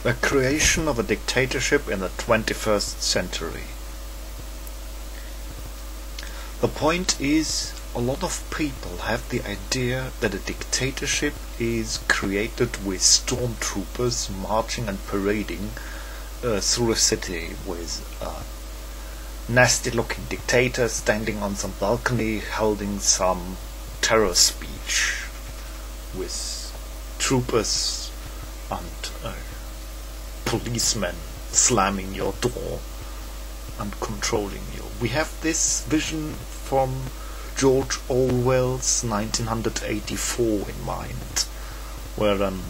The creation of a dictatorship in the 21st century. The point is, a lot of people have the idea that a dictatorship is created with stormtroopers marching and parading through a city with a nasty looking dictator standing on some balcony holding some terror speech with troopers and policemen slamming your door and controlling you. We have this vision from George Orwell's 1984 in mind, where an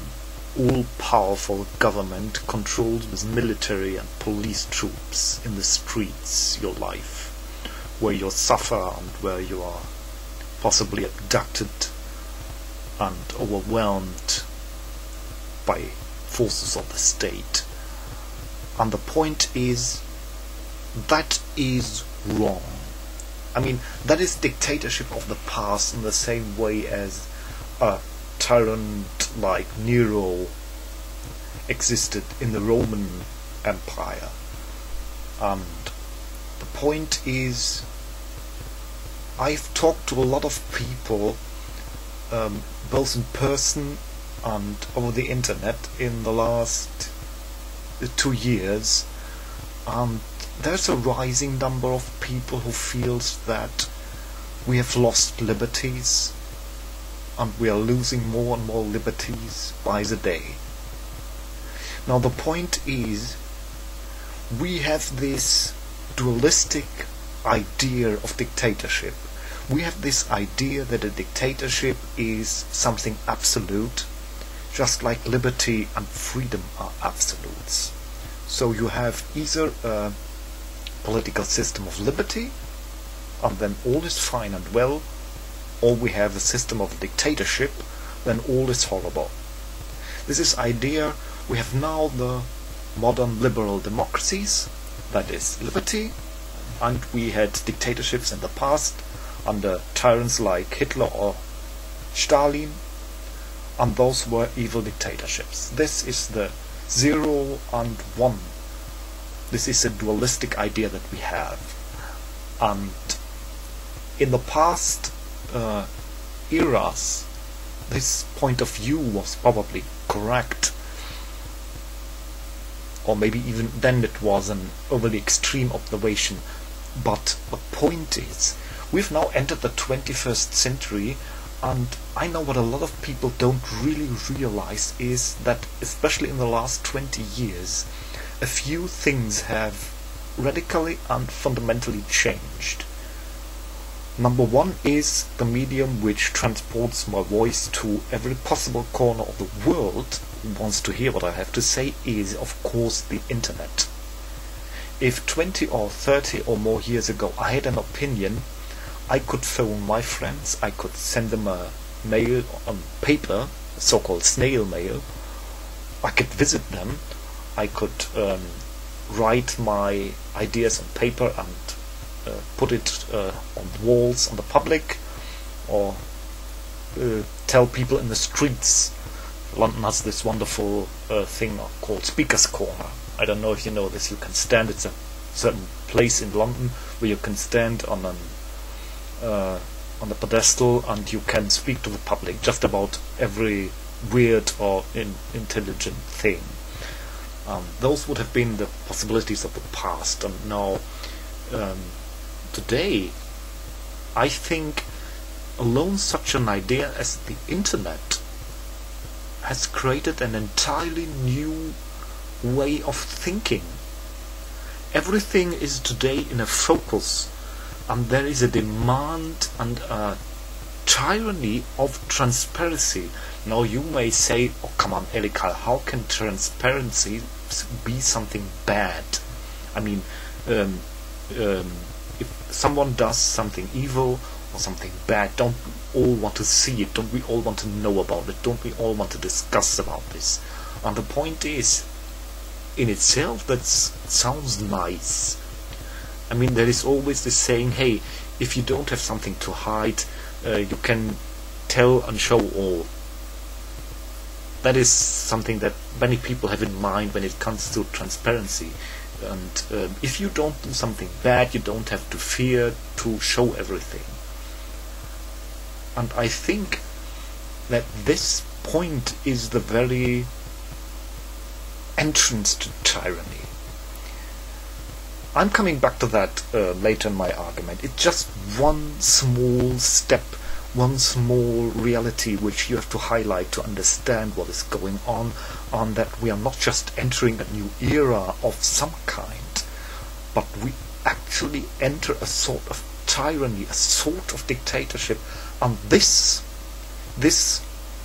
all-powerful government controls with military and police troops in the streets your life, where you suffer and where you are possibly abducted and overwhelmed by forces of the state. And the point is, that is wrong. I mean, that is dictatorship of the past in the same way as a tyrant like Nero existed in the Roman Empire. And the point is, I've talked to a lot of people, both in person and over the internet in the last 2 years, and there's a rising number of people who feels that we have lost liberties and we are losing more and more liberties by the day. Now the point is, we have this dualistic idea of dictatorship. We have this idea that a dictatorship is something absolute, just like liberty and freedom are absolutes. So you have either a political system of liberty, and then all is fine and well, or we have a system of dictatorship, then all is horrible. This is idea. We have now the modern liberal democracies, that is liberty, and we had dictatorships in the past under tyrants like Hitler or Stalin, and those were evil dictatorships. This is the 0 and 1. This is a dualistic idea that we have. And in the past eras, this point of view was probably correct. Or maybe even then it was an overly extreme observation. But the point is, we've now entered the 21st century, and I know what a lot of people don't really realize is that, especially in the last 20 years, a few things have radically and fundamentally changed. Number one is the medium which transports my voice to every possible corner of the world who wants to hear what I have to say is, of course, the internet. If 20 or 30 or more years ago I had an opinion, I could phone my friends, I could send them a mail on paper, so-called snail mail, I could visit them, I could write my ideas on paper and put it on walls on the public, or tell people in the streets. London has this wonderful thing called Speaker's Corner. I don't know if you know this. You can stand, it's a certain place in London where you can stand on a pedestal and you can speak to the public just about every weird or intelligent thing. Those would have been the possibilities of the past, and now today I think alone such an idea as the internet has created an entirely new way of thinking. Everything is today in a focus, and there is a demand and a tyranny of transparency. Now you may say, oh come on Elikal, how can transparency be something bad? I mean, if someone does something evil or something bad, don't we all want to see it? Don't we all want to know about it? Don't we all want to discuss about this? And the point is, in itself, that sounds nice. I mean, there is always this saying, hey, if you don't have something to hide, you can tell and show all. that is something that many people have in mind when it comes to transparency. And if you don't do something bad, you don't have to fear to show everything. And I think that this point is the very entrance to tyranny. I'm coming back to that later in my argument. It's just one small step, one small reality which you have to highlight to understand what is going on that we are not just entering a new era of some kind, but we actually enter a sort of tyranny, a sort of dictatorship. And this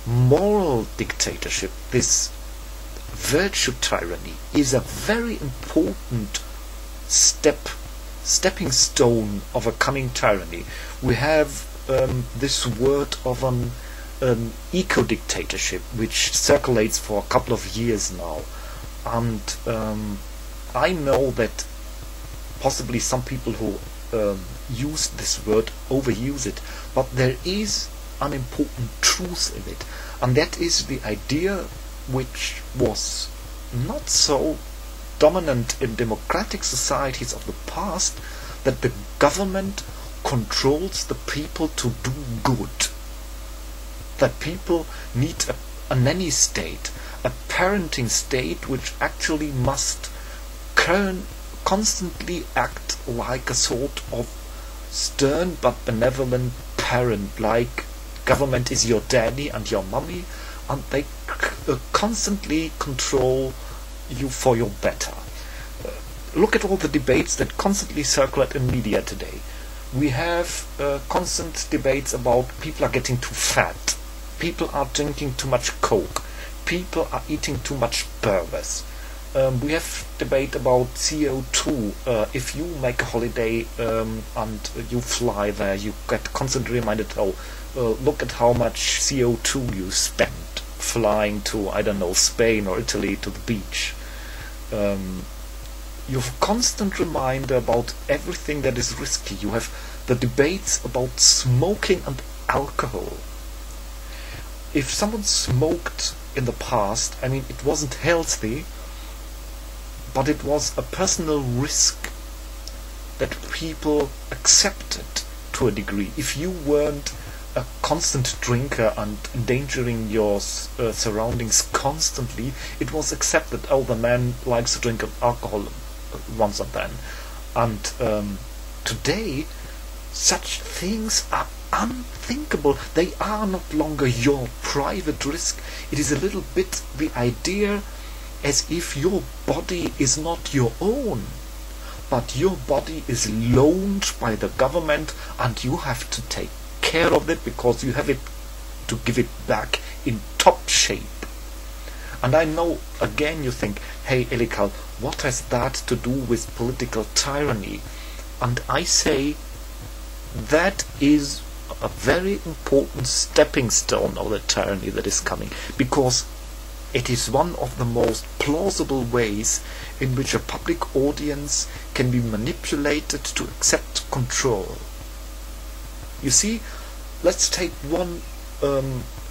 moral dictatorship, this virtue tyranny, is a very important stepping stone of a coming tyranny. We have this word of an eco-dictatorship which circulates for a couple of years now, and I know that possibly some people who use this word overuse it, but there is an important truth in it, and that is the idea, which was not so dominant in democratic societies of the past, that the government controls the people to do good. That people need a nanny state, a parenting state, which actually must constantly act like a sort of stern but benevolent parent, like government is your daddy and your mommy, and they constantly control you for your better. Look at all the debates that constantly circulate in media today. We have constant debates about people are getting too fat, people are drinking too much coke, people are eating too much burgers. We have debate about CO2. If you make a holiday and you fly there, you get constantly reminded, look at how much CO2 you spent flying to, I don't know, Spain or Italy to the beach. You have a constant reminder about everything that is risky. You have the debates about smoking and alcohol. If someone smoked in the past, I mean, it wasn't healthy, but it was a personal risk that people accepted to a degree. If you weren't a constant drinker and endangering your surroundings constantly, it was accepted, the man likes to drink alcohol once and then. And today, such things are unthinkable. They are not longer your private risk. It is a little bit the idea as if your body is not your own, but your body is loaned by the government and you have to take care of it because you have it to give it back in top shape. And I know, again, you think, hey Elikal, what has that to do with political tyranny? And I say that is a very important stepping stone of the tyranny that is coming, because it is one of the most plausible ways in which a public audience can be manipulated to accept control. You see, let's take one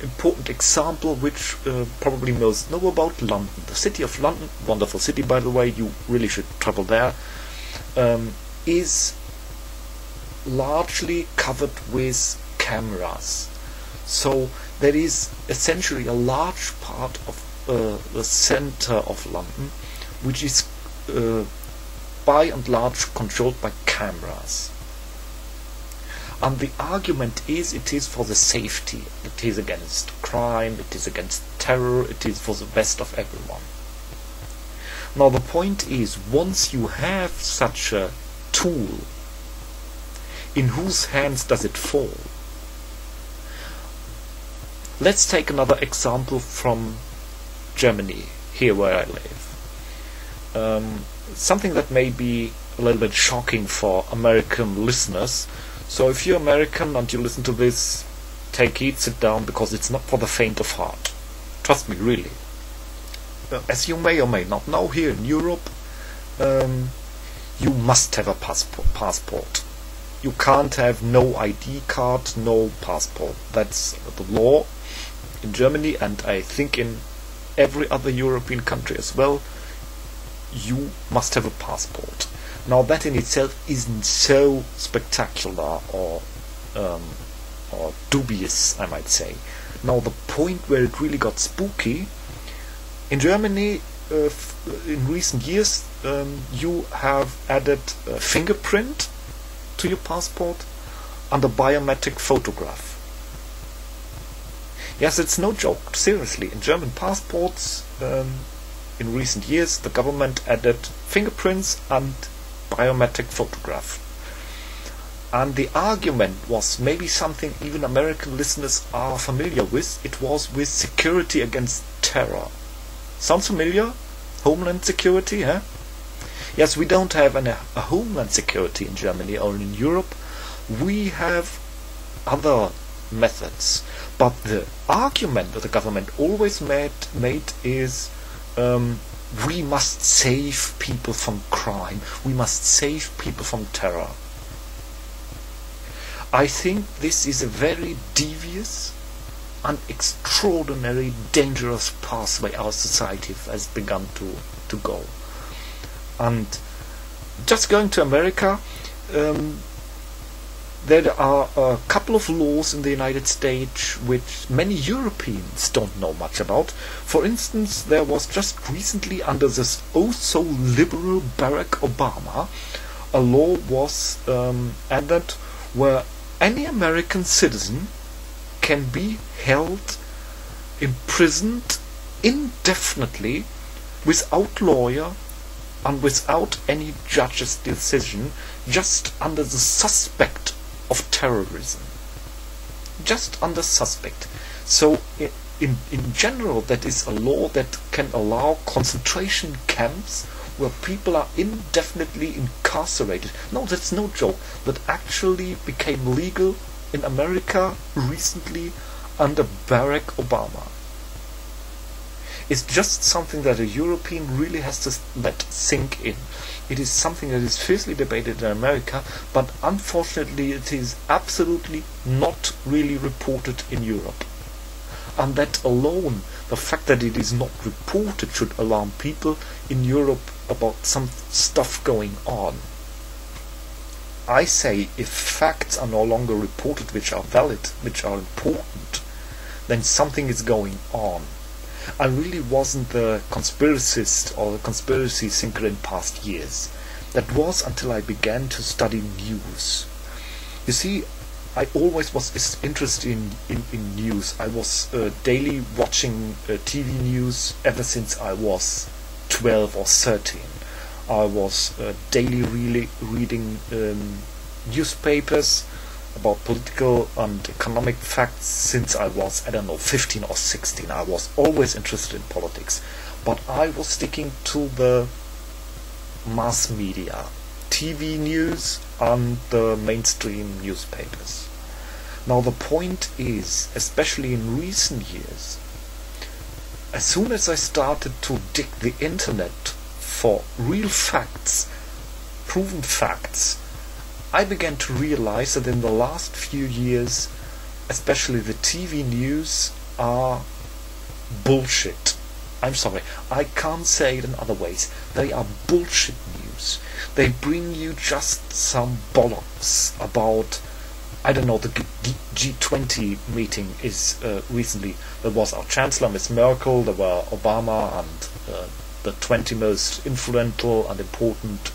important example which probably most know about: London. The city of London, wonderful city by the way, you really should travel there, is largely covered with cameras. So there is essentially a large part of the center of London which is by and large controlled by cameras. And the argument is, it is for the safety, it is against crime, it is against terror, it is for the best of everyone. Now the point is, once you have such a tool, in whose hands does it fall? Let's take another example from Germany, here where I live. Something that may be a little bit shocking for American listeners. So if you're American and you listen to this, take heed, sit down, because it's not for the faint of heart. Trust me, really. As you may or may not know, here in Europe, you must have a passport. You can't have no ID card, no passport. That's the law in Germany, and I think in every other European country as well, you must have a passport. Now that in itself isn't so spectacular or dubious, I might say. Now the point where it really got spooky, in Germany in recent years you have added a fingerprint to your passport and a biometric photograph. Yes, it's no joke, seriously. In German passports in recent years the government added fingerprints and biometric photograph. And the argument was maybe something even American listeners are familiar with. It was with security against terror. Sounds familiar? Homeland security, huh? Yes, we don't have a homeland security in Germany or in Europe. We have other methods. But the argument that the government always made is we must save people from crime. We must save people from terror. I think this is a very devious and extraordinarily dangerous pathway our society has begun to go. And just going to America, there are a couple of laws in the United States which many Europeans don't know much about. For instance, there was just recently under this so liberal Barack Obama, a law was added where any American citizen can be held imprisoned indefinitely without lawyer and without any judge's decision, just under the suspect of terrorism. Just under suspect. So in general that is a law that can allow concentration camps where people are indefinitely incarcerated. No, that's no joke. That actually became legal in America recently under Barack Obama. It's just something that a European really has to let sink in. It is something that is fiercely debated in America, but unfortunately it is absolutely not really reported in Europe. And that alone, the fact that it is not reported, should alarm people in Europe about some stuff going on. I say, if facts are no longer reported which are valid, which are important, then something is going on. I really wasn't the conspiracist or the conspiracy thinker in past years. That was until I began to study news. You see, I always was interested in news. I was daily watching TV news ever since I was 12 or 13. I was daily really reading newspapers about political and economic facts since I was, 15 or 16. I was always interested in politics. But I was sticking to the mass media, TV news and the mainstream newspapers. Now the point is, especially in recent years, as soon as I started to dig the internet for real facts, proven facts, I began to realize that in the last few years, especially the TV news, are bullshit. I'm sorry, I can't say it in other ways. They are bullshit news. They bring you just some bollocks about, I don't know, the G20 meeting is recently. There was our Chancellor, Miss Merkel, there were Obama and the 20 most influential and important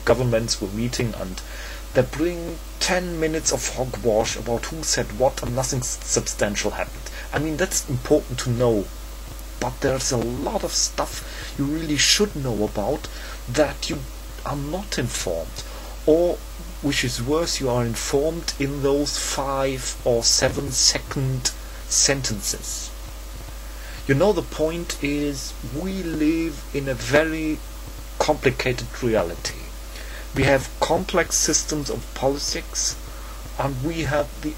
governments were meeting, and they bring 10 minutes of hogwash about who said what and nothing substantial happened. I mean, that's important to know, but there's a lot of stuff you really should know about that you are not informed, or, which is worse, you are informed in those 5 or 7 second sentences. You know, the point is, we live in a very complicated reality. We have complex systems of politics, and we have the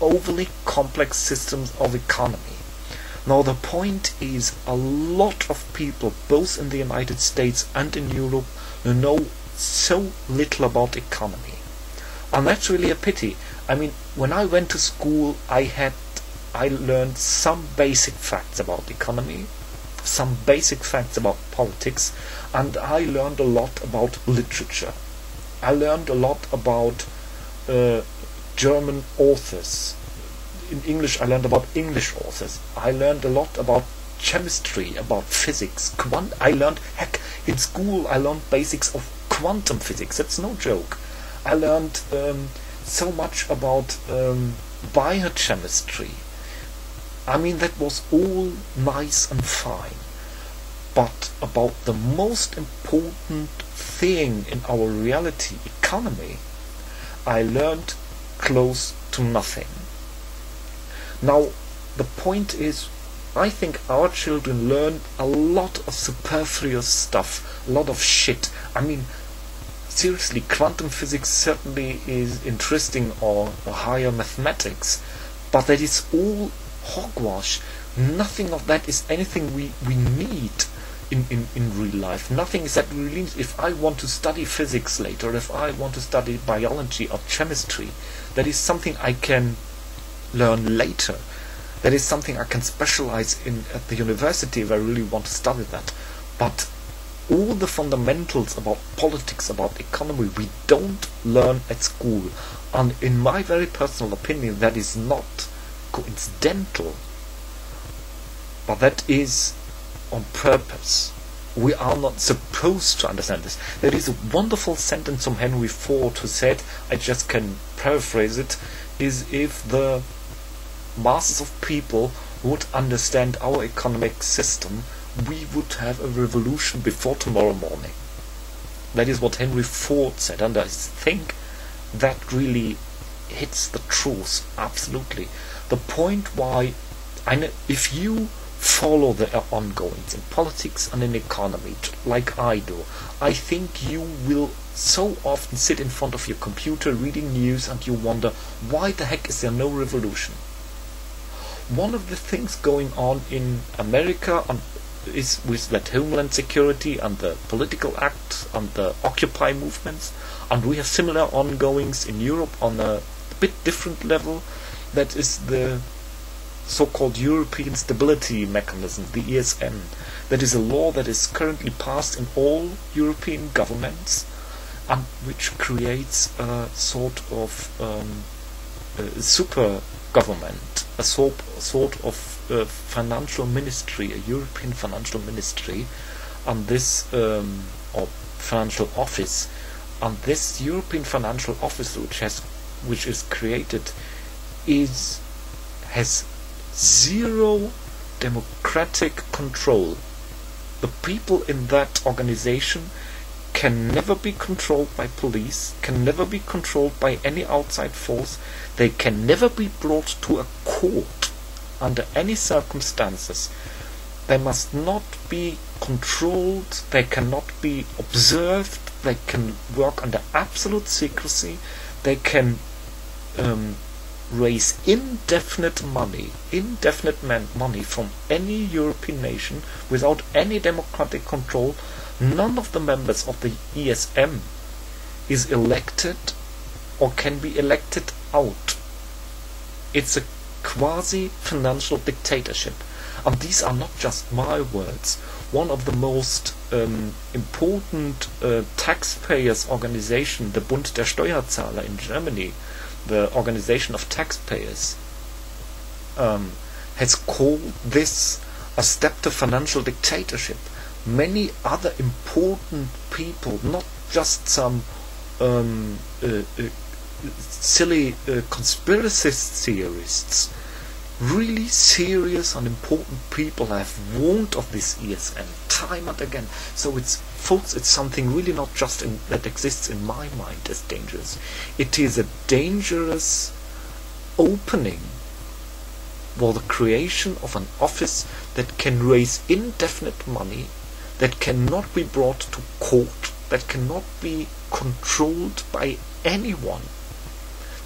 overly complex systems of economy. Now the point is, a lot of people, both in the United States and in Europe, know so little about economy. And that's really a pity. I mean, when I went to school, I learned some basic facts about economy, some basic facts about politics, and I learned a lot about literature. I learned a lot about German authors. In English, I learned about English authors. I learned a lot about chemistry, about physics. Heck, in school I learned basics of quantum physics. That's no joke. I learned so much about biochemistry. I mean, that was all nice and fine. But about the most important thing in our reality, economy, I learned close to nothing. Now, the point is, I think our children learn a lot of superfluous stuff, a lot of shit. I mean, seriously, quantum physics certainly is interesting, or higher mathematics, but that is all hogwash. Nothing of that is anything we need in real life. Nothing is that we really need. If I want to study physics later, if I want to study biology or chemistry, that is something I can learn later. That is something I can specialize in at the university if I really want to study that. But all the fundamentals about politics, about economy, we don't learn at school. And in my very personal opinion, that is not coincidental, but that is on purpose. We are not supposed to understand this. There is a wonderful sentence from Henry Ford who said, I just can paraphrase it, is if the masses of people would understand our economic system, we would have a revolution before tomorrow morning. That is what Henry Ford said, and I think that really hits the truth, absolutely. The point why, if you follow the ongoings in politics and in economy, like I do, I think you will so often sit in front of your computer reading news and you wonder, why the heck is there no revolution? One of the things going on in America is with that Homeland Security and the Political Act and the Occupy movements, and we have similar ongoings in Europe on a bit different level. That is the so-called European Stability Mechanism, the ESM. That is a law that is currently passed in all European governments, and which creates a sort of super government, a sort of financial ministry, a European financial ministry, and this or financial office, and this European financial office, which is created, has zero democratic control. The people in that organization can never be controlled by police, can never be controlled by any outside force. They can never be brought to a court under any circumstances. They must not be controlled, they cannot be observed, they can work under absolute secrecy, they can raise indefinite money from any European nation without any democratic control. None of the members of the ESM is elected or can be elected out. It's a quasi-financial dictatorship. And these are not just my words. One of the most important taxpayers organization, the Bund der Steuerzahler in Germany, the organization of taxpayers, has called this a step to financial dictatorship. Many other important people, not just some silly conspiracy theorists, really serious and important people have warned of this ESM time and again. So it's something really not just that exists in my mind as dangerous. It is a dangerous opening for the creation of an office that can raise indefinite money, that cannot be brought to court, that cannot be controlled by anyone.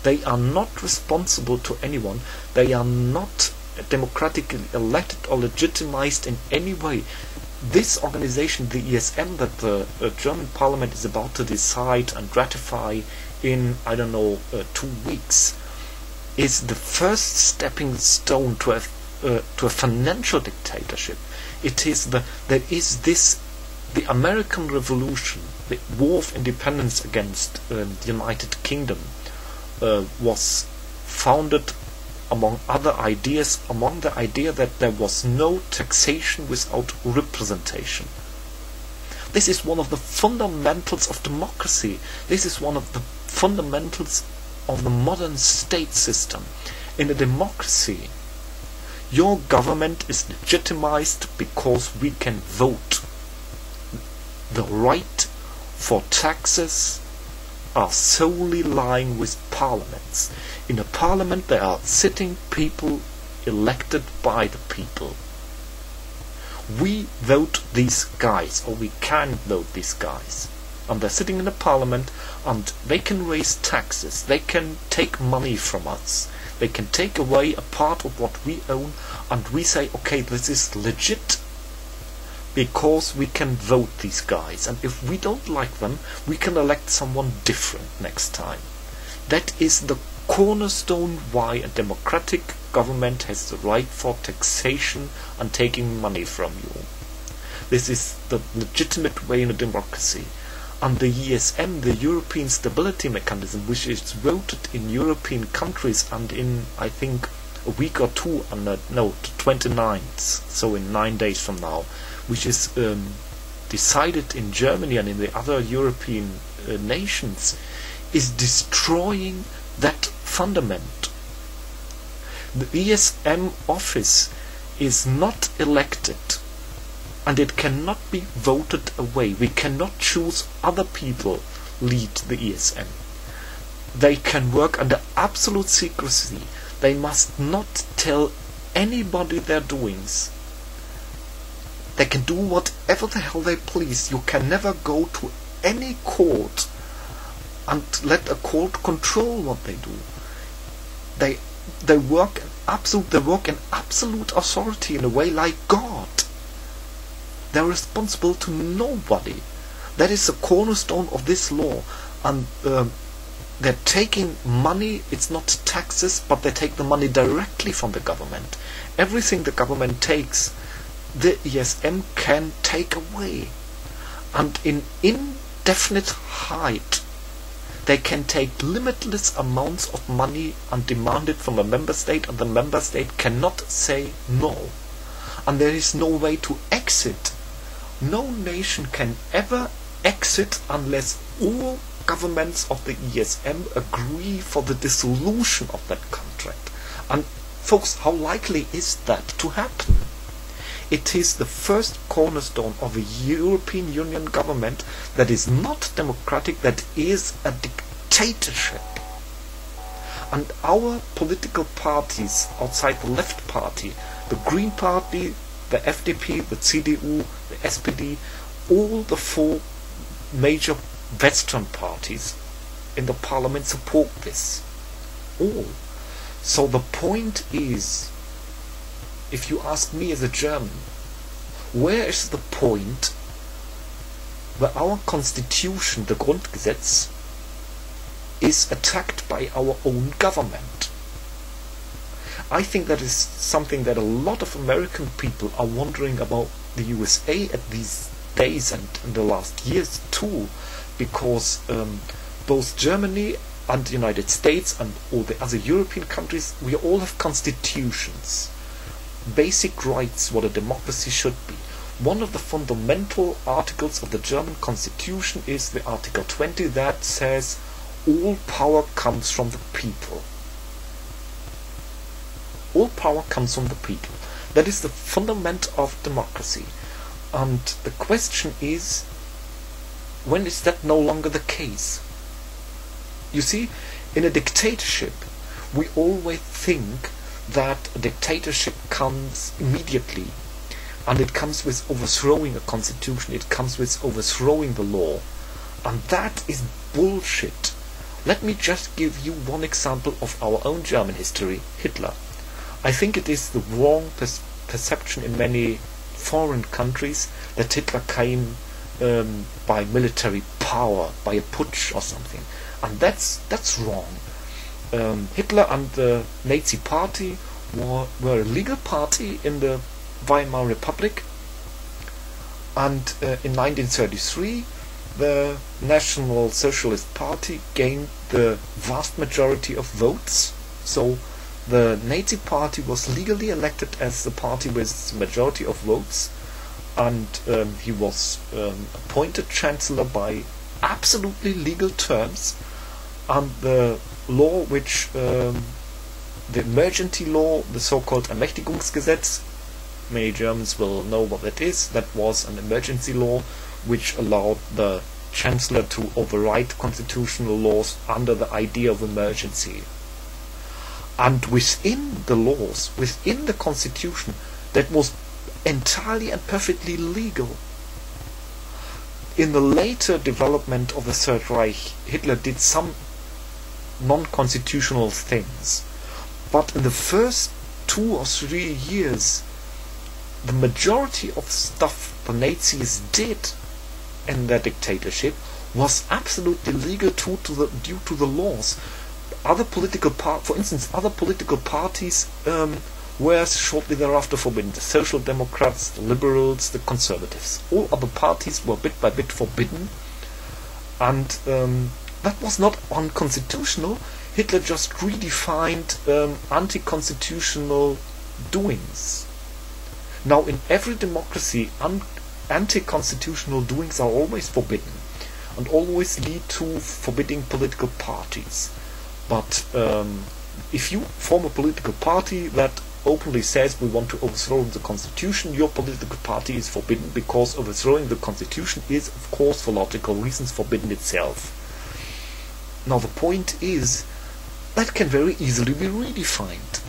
They are not responsible to anyone. They are not democratically elected or legitimized in any way. This organization, the ESM, that the German parliament is about to decide and ratify in, 2 weeks, is the first stepping stone to a to a financial dictatorship. There is this, the American Revolution, the War of Independence against the United Kingdom, was founded, among other ideas, among the idea that there was no taxation without representation. This is one of the fundamentals of democracy. This is one of the fundamentals of the modern state system. In a democracy, your government is legitimized because we can vote. The right for taxes are solely lying with parliaments. In a parliament there are sitting people elected by the people. We vote these guys, or we can vote these guys. And they're sitting in a parliament, and they can raise taxes, they can take money from us, they can take away a part of what we own, and we say, okay, this is legit, because we can vote these guys, and if we don't like them, we can elect someone different next time. That is the cornerstone why a democratic government has the right for taxation and taking money from you. This is the legitimate way in a democracy. And the ESM, the European Stability Mechanism, which is voted in European countries and in, I think, a week or two, the 29th, so in 9 days from now, which is decided in Germany and in the other European nations, is destroying that fundament. The ESM office is not elected, and it cannot be voted away. We cannot choose other people lead the ESM. They can work under absolute secrecy. They must not tell anybody their doings. They can do whatever the hell they please. You can never go to any court and let a court control what they do. They work in absolute authority, in a way like God. They're responsible to nobody. That is the cornerstone of this law. And they're taking money. It's not taxes, but they take the money directly from the government. Everything the government takes, the ESM can take away. And in indefinite height, they can take limitless amounts of money and demand it from a member state, and the member state cannot say no. And there is no way to exit. No nation can ever exit unless all governments of the ESM agree for the dissolution of that contract. And folks, how likely is that to happen? It is the first cornerstone of a European Union government that is not democratic, that is a dictatorship. And our political parties outside the left party, the Green Party, the FDP, the CDU, the SPD, all the four major Western parties in the parliament support this. All. So the point is, if you ask me as a German, where is the point where our constitution, the Grundgesetz, is attacked by our own government? I think that is something that a lot of American people are wondering about the USA at these days and in the last years too, because both Germany and the United States and all the other European countries, we all have constitutions. Basic rights, what a democracy should be. One of the fundamental articles of the German constitution is the Article 20 that says all power comes from the people. All power comes from the people. That is the fundament of democracy. And the question is, when is that no longer the case? You see, in a dictatorship, we always think that a dictatorship comes immediately, and it comes with overthrowing a constitution, it comes with overthrowing the law, and that is bullshit. Let me just give you one example of our own German history, Hitler. I think it is the wrong perception in many foreign countries that Hitler came by military power, by a putsch or something, and that's wrong. Hitler and the Nazi Party were a legal party in the Weimar Republic, and in 1933 the National Socialist Party gained the vast majority of votes, so the Nazi Party was legally elected as the party with the majority of votes, and he was appointed Chancellor by absolutely legal terms, and the law which the emergency law, the so-called Ermächtigungsgesetz, many Germans will know what that is. That was an emergency law which allowed the Chancellor to override constitutional laws under the idea of emergency. And within the laws, within the constitution, that was entirely and perfectly legal. In the later development of the Third Reich, Hitler did some non-constitutional things, but in the first 2 or 3 years, the majority of stuff the Nazis did in their dictatorship was absolutely legal due to the laws. Other political for instance, other political parties were shortly thereafter forbidden. The Social Democrats, the Liberals, the Conservatives. All other parties were bit by bit forbidden, and that was not unconstitutional. Hitler just redefined anti-constitutional doings. Now, in every democracy, anti-constitutional doings are always forbidden and always lead to forbidding political parties. But if you form a political party that openly says we want to overthrow the constitution, your political party is forbidden, because overthrowing the constitution is, of course, for logical reasons, forbidden itself. Now the point is, that can very easily be redefined.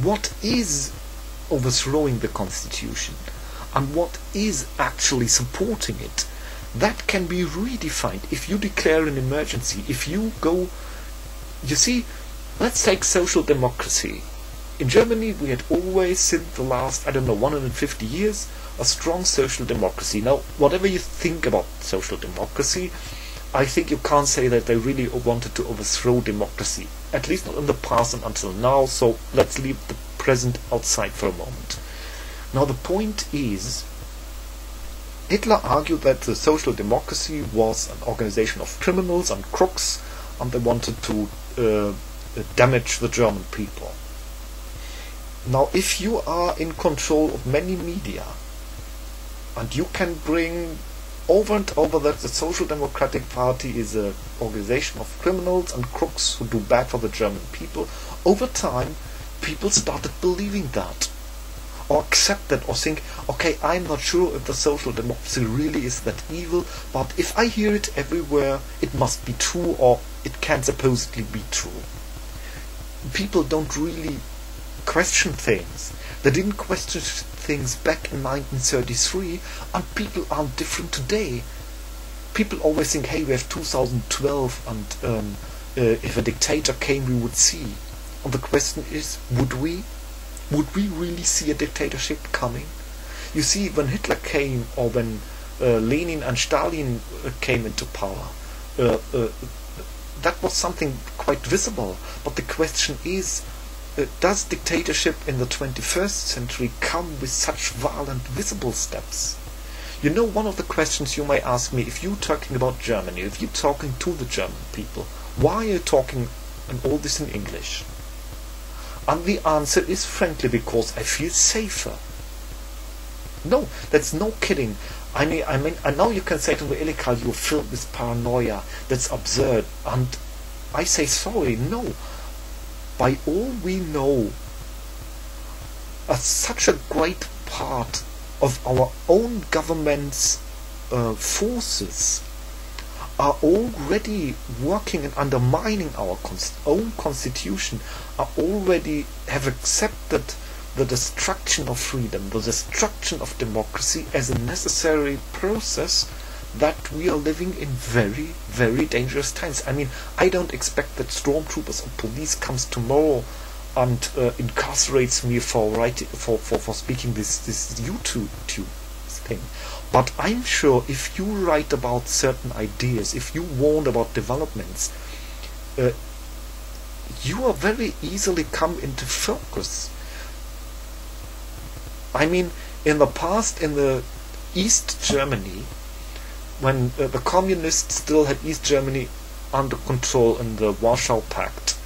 What is overthrowing the constitution and what is actually supporting it? That can be redefined if you declare an emergency. If you go, you see, let's take social democracy. In Germany we had always, since the last, 150 years, a strong social democracy. Now, whatever you think about social democracy, I think you can't say that they really wanted to overthrow democracy, at least not in the past and until now, so let's leave the present outside for a moment. Now the point is, Hitler argued that the social democracy was an organization of criminals and crooks, and they wanted to damage the German people. Now, if you are in control of many media, and you can bring over and over that the Social Democratic Party is an organization of criminals and crooks who do bad for the German people, over time people started believing that, or accept that, or think, okay, I'm not sure if the social democracy really is that evil, but if I hear it everywhere, it must be true, or it can supposedly be true. People don't really question things. They didn't question things back in 1933, and people aren't different today. People always think, hey, we have 2012, and if a dictator came, we would see. And the question is, would we? Would we really see a dictatorship coming? You see, when Hitler came, or when Lenin and Stalin came into power, that was something quite visible. But the question is, does dictatorship in the 21st century come with such violent, visible steps? You know, one of the questions you may ask me, if you're talking about Germany, if you're talking to the German people, why are you talking all this in English? And the answer is, frankly, because I feel safer. No, that's no kidding. I mean, I know you can say to me, Elikal, you're filled with paranoia. That's absurd. And I say, sorry, no. By all we know, such a great part of our own government's forces are already working and undermining our own constitution, are already have accepted the destruction of freedom, the destruction of democracy as a necessary process, that we are living in very, very dangerous times. I mean, I don't expect that stormtroopers or police comes tomorrow and incarcerates me for speaking this YouTube thing. But I'm sure if you write about certain ideas, if you warn about developments, you are very easily come into focus. I mean, in the past, in the East Germany, when the communists still had East Germany under control in the Warsaw Pact,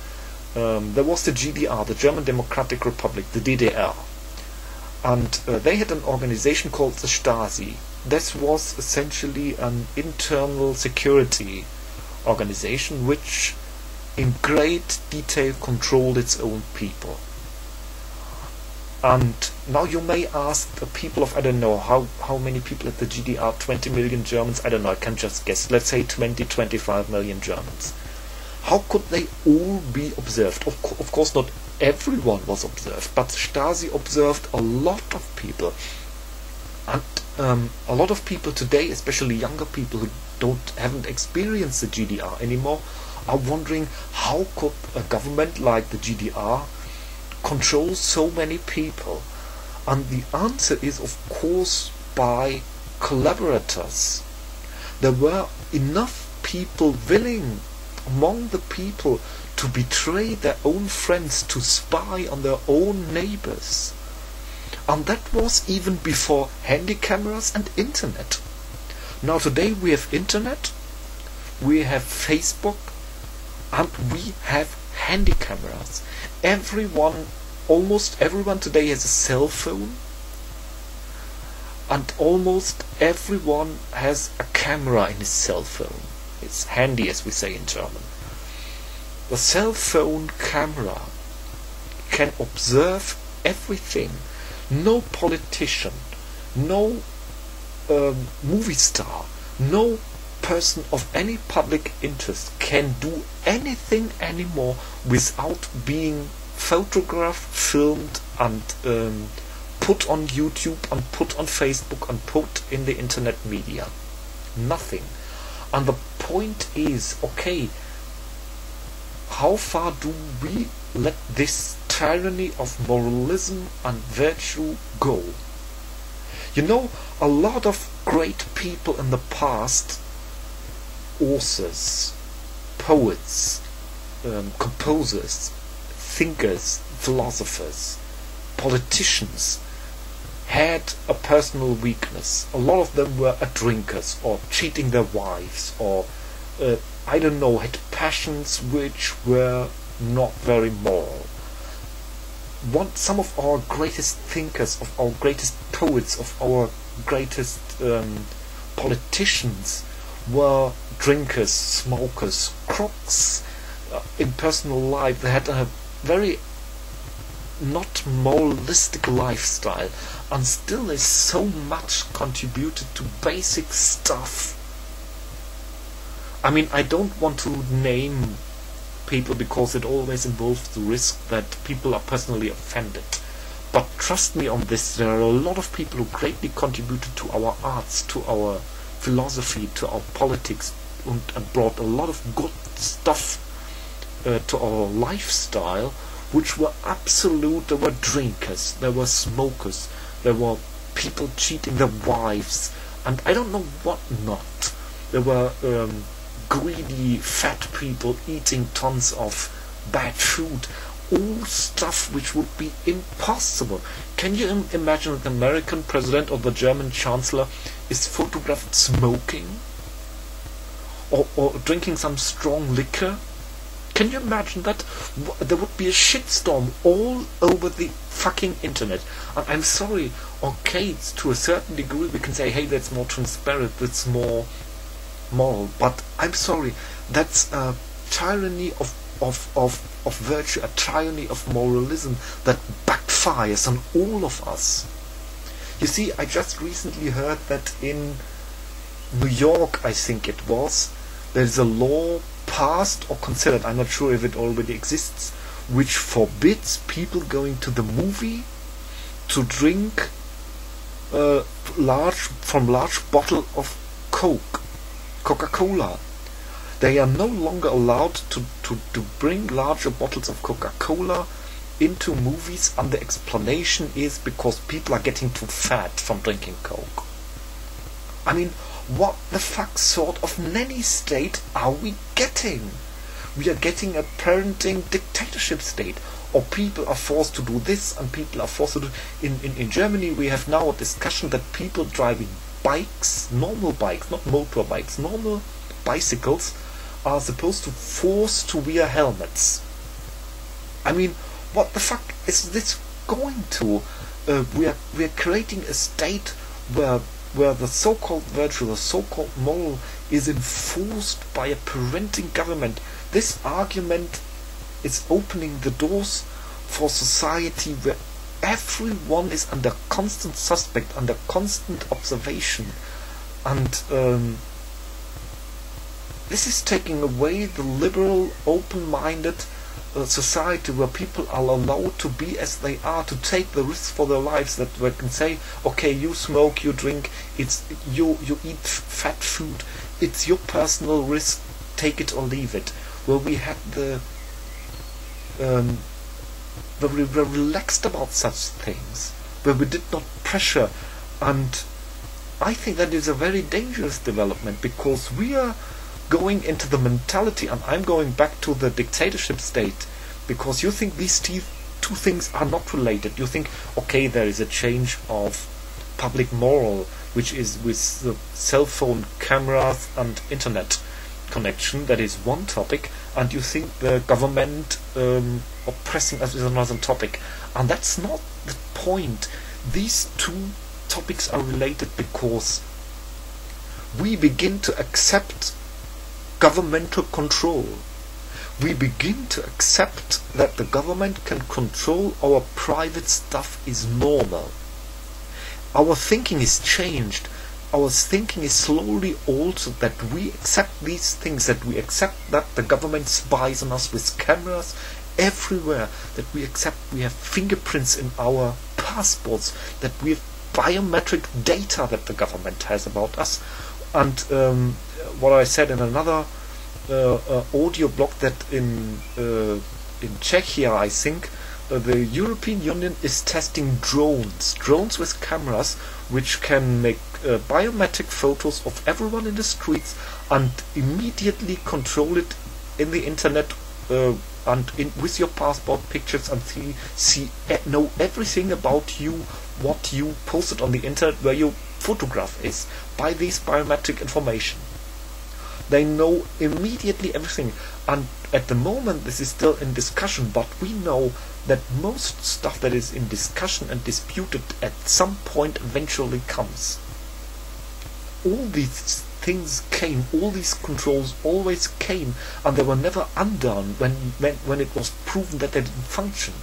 there was the GDR, the German Democratic Republic, the DDR. And they had an organization called the Stasi. This was essentially an internal security organization which in great detail controlled its own people. And now you may ask the people of, I don't know, how many people at the GDR, 20 million Germans, I don't know, I can just guess, let's say 20-25 million Germans. How could they all be observed? Of course not everyone was observed, but Stasi observed a lot of people. And a lot of people today, especially younger people who haven't experienced the GDR anymore, are wondering how could a government like the GDR control so many people. And the answer is, of course, by collaborators. There were enough people willing among the people to betray their own friends, to spy on their own neighbors. And that was even before handy cameras and internet. Now today we have internet, we have Facebook, and we have handy cameras. Almost everyone today has a cell phone, and almost everyone has a camera in his cell phone. It's handy, as we say in German. The cell phone camera can observe everything. No politician, no movie star, no person of any public interest can do anything anymore without being photographed, filmed, and put on YouTube and put on Facebook and put in the internet media. Nothing. And the point is, okay, how far do we let this tyranny of moralism and virtue go? You know, a lot of great people in the past, authors, poets, composers, thinkers, philosophers, politicians, had a personal weakness. A lot of them were drinkers, or cheating their wives, or I don't know, had passions which were not very moral. Some of our greatest thinkers, of our greatest poets, of our greatest politicians were drinkers, smokers, crooks. In personal life they had a very not moralistic lifestyle, and still they so much contributed to basic stuff. I mean, I don't want to name people because it always involves the risk that people are personally offended. But trust me on this, there are a lot of people who greatly contributed to our arts, to our philosophy, to our politics, and brought a lot of good stuff to our lifestyle, which were absolute. There were drinkers, there were smokers, there were people cheating their wives, and I don't know what not. There were greedy fat people eating tons of bad food, all stuff which would be impossible. Can you imagine that the American president or the German chancellor is photographed smoking or drinking some strong liquor? Can you imagine that? There would be a shitstorm all over the fucking internet. And I'm sorry, okay, to a certain degree we can say, hey, that's more transparent, that's more moral, but I'm sorry, that's a tyranny of virtue, a tyranny of moralism that backfires on all of us. You see, I just recently heard that in New York, I think it was, there's a law passed or considered, I'm not sure if it already exists, which forbids people going to the movie to drink large bottle of Coca-Cola. They are no longer allowed to bring larger bottles of Coca-Cola into movies, and the explanation is because people are getting too fat from drinking Coke. I mean, what the fuck sort of nanny state are we getting? we are getting a parenting dictatorship state, or people are forced to do this and people are forced to do. In Germany we have now a discussion that people driving bikes, normal bikes, not motorbikes, normal bicycles, are supposed to force to wear helmets. I mean, what the fuck is this going to? We are creating a state where the so-called virtue, the so-called moral, is enforced by a parenting government. This argument is opening the doors for society where everyone is under constant suspect, under constant observation, and this is taking away the liberal, open-minded society where people are allowed to be as they are, to take the risks for their lives, that we can say, okay, you smoke, you drink, it's you eat fat food, it's your personal risk, take it or leave it. Where we had where we were relaxed about such things, where we did not pressure, and I think that is a very dangerous development, because we are going into the mentality, and I'm going back to the dictatorship state, because you think these two things are not related. You think, okay, there is a change of public moral, which is with the cell phone cameras and internet connection, that is one topic, and you think the government oppressing us is another topic, and that's not the point. These two topics are related because we begin to accept governmental control. We begin to accept that the government can control our private stuff is normal. Our thinking is changed. Our thinking is slowly altered, that we accept these things, that we accept that the government spies on us with cameras everywhere, that we accept we have fingerprints in our passports, that we have biometric data that the government has about us. And what I said in another audio blog, that in Czechia, I think, the European Union is testing drones with cameras, which can make biometric photos of everyone in the streets and immediately control it in the internet, and with your passport pictures, and know everything about you, what you posted on the internet, where your photograph is, by this biometric information. They know immediately everything, and at the moment this is still in discussion, but we know that most stuff that is in discussion and disputed at some point eventually comes. All these things came, all these controls always came, and they were never undone when it was proven that they didn't function.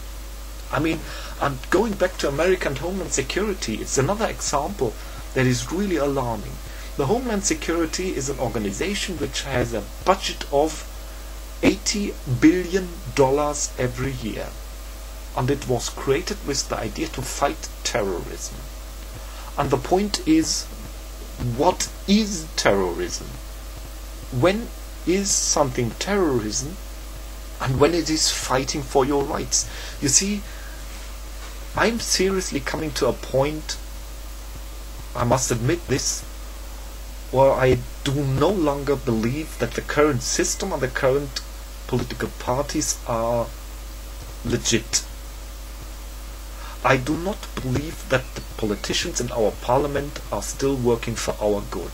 I mean, and going back to American Homeland Security, it's another example that is really alarming. The Homeland Security is an organization which has a budget of $80 billion every year, and it was created with the idea to fight terrorism. And the point is, what is terrorism? When is something terrorism, and when it is fighting for your rights? You see, I'm seriously coming to a point, I must admit this, where I do no longer believe that the current system and the current political parties are legit. I do not believe that the politicians in our parliament are still working for our good.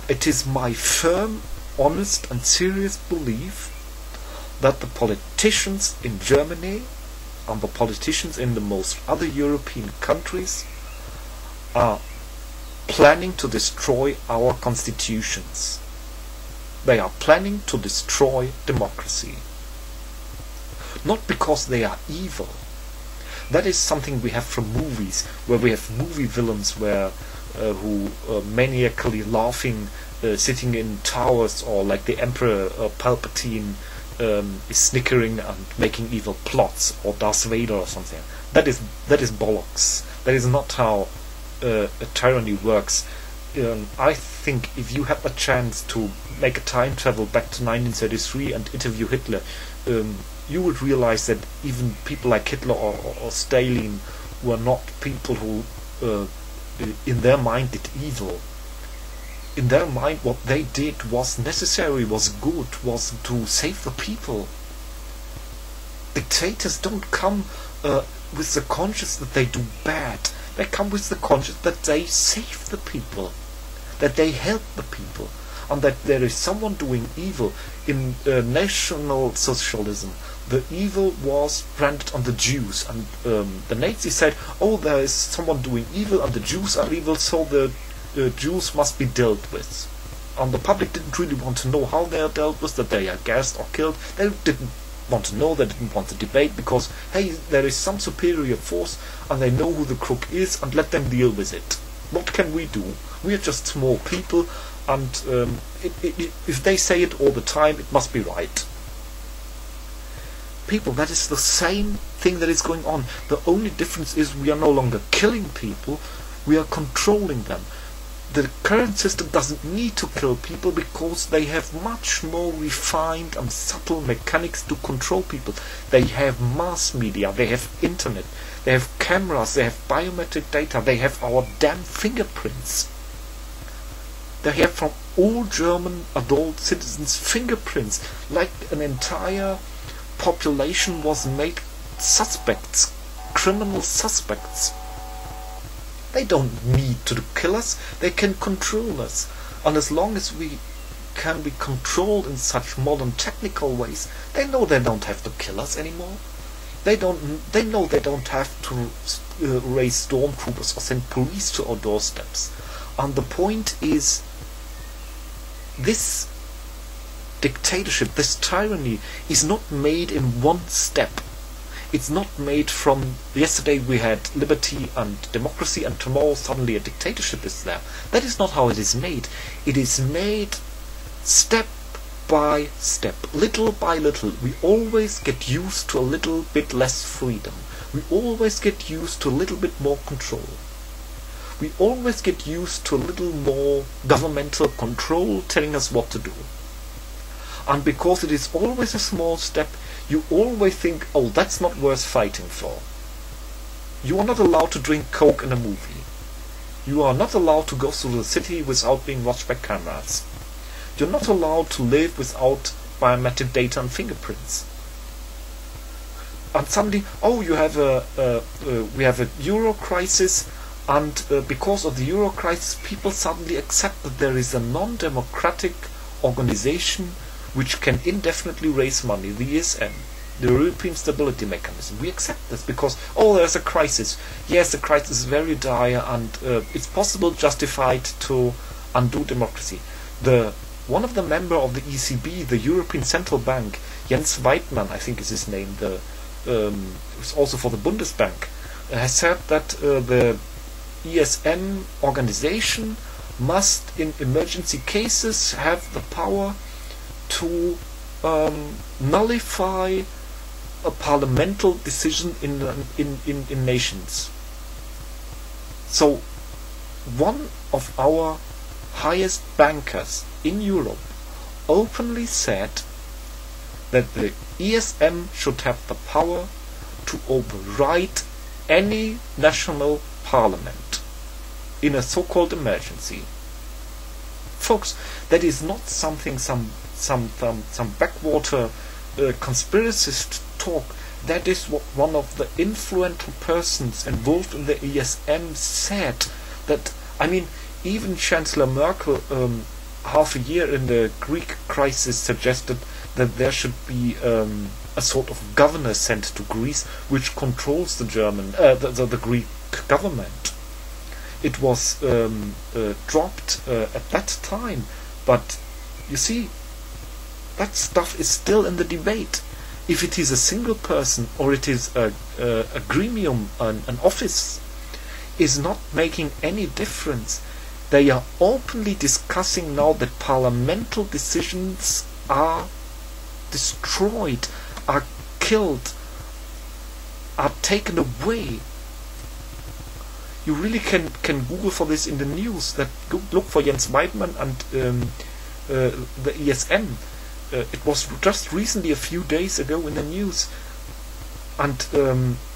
It is my firm, honest and serious belief that the politicians in Germany and the politicians in the most other European countries are planning to destroy our constitutions. They are planning to destroy democracy. Not because they are evil. That is something we have from movies, where we have movie villains who maniacally laughing, sitting in towers, or like the Emperor Palpatine is snickering and making evil plots, or Darth Vader or something. That is bollocks. That is not how a tyranny works. I think if you had a chance to make a time travel back to 1933 and interview Hitler, you would realize that even people like Hitler or Stalin were not people who in their mind did evil. in their mind what they did was necessary, was good, was to save the people. Dictators don't come with the conscience that they do bad. They come with the conscience that they save the people, that they help the people, and that there is someone doing evil. In National Socialism, the evil was branded on the Jews, and the Nazis said, oh, there is someone doing evil and the Jews are evil, so the Jews must be dealt with. And the public didn't really want to know how they are dealt with, that they are gassed or killed. They didn't want to know, they didn't want to debate, because, hey, there is some superior force and they know who the crook is, and let them deal with it. What can we do? We are just small people, and if they say it all the time, it must be right. People, that is the same thing that is going on. The only difference is we are no longer killing people, we are controlling them. The current system doesn't need to kill people because they have much more refined and subtle mechanics to control people. They have mass media, they have internet, they have cameras, they have biometric data, they have our damn fingerprints. They have from all German adult citizens fingerprints, like an entire population was made suspects, criminal suspects. They don't need to kill us, they can control us. And as long as we can be controlled in such modern technical ways, they know they don't have to kill us anymore. They know they don't have to raise stormtroopers or send police to our doorsteps. And the point is, this dictatorship, this tyranny, is not made in one step. It's not made from yesterday we had liberty and democracy and tomorrow suddenly a dictatorship is there. That is not how it is made. It is made step by step, little by little. We always get used to a little bit less freedom. We always get used to a little bit more control. We always get used to a little more governmental control telling us what to do. And because it is always a small step, you always think, oh, that's not worth fighting for. You are not allowed to drink Coke in a movie. You are not allowed to go through the city without being watched by cameras. You're not allowed to live without biometric data and fingerprints. And suddenly, oh, we have a euro crisis, and because of the euro crisis, people suddenly accept that there is a non-democratic organization which can indefinitely raise money, the ESM, the European Stability Mechanism. We accept this because, oh, there's a crisis. Yes, the crisis is very dire, and it's possible, justified to undo democracy. One of the members of the ECB, the European Central Bank, Jens Weidmann, I think is his name, who's also for the Bundesbank, has said that the ESM organization must, in emergency cases, have the power to nullify a parliamentary decision in nations. So one of our highest bankers in Europe openly said that the ESM should have the power to override any national parliament in a so-called emergency. Folks, that is not something some backwater conspiracist talk. That is what one of the influential persons involved in the ESM said. That, I mean, even Chancellor Merkel half a year in the Greek crisis suggested that there should be a sort of governor sent to Greece which controls the the Greek government. It was dropped at that time, but you see, that stuff is still in the debate. If it is a single person or it is a gremium, an office, is not making any difference. They are openly discussing now that parliamentary decisions are destroyed, are killed, are taken away. You really can Google for this in the news. That look for Jens Weidmann and the ESM. It was just recently, a few days ago, in the news, and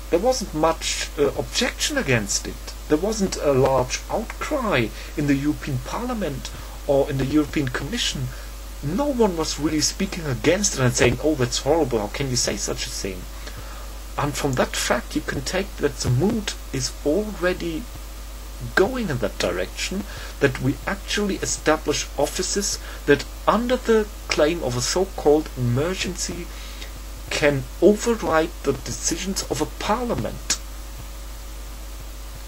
there wasn't much objection against it. There wasn't a large outcry in the European Parliament or in the European Commission, no one was really speaking against it and saying, oh, that's horrible, how can you say such a thing? And from that fact you can take that the mood is already going in that direction, that we actually establish offices that under the claim of a so-called emergency can override the decisions of a parliament.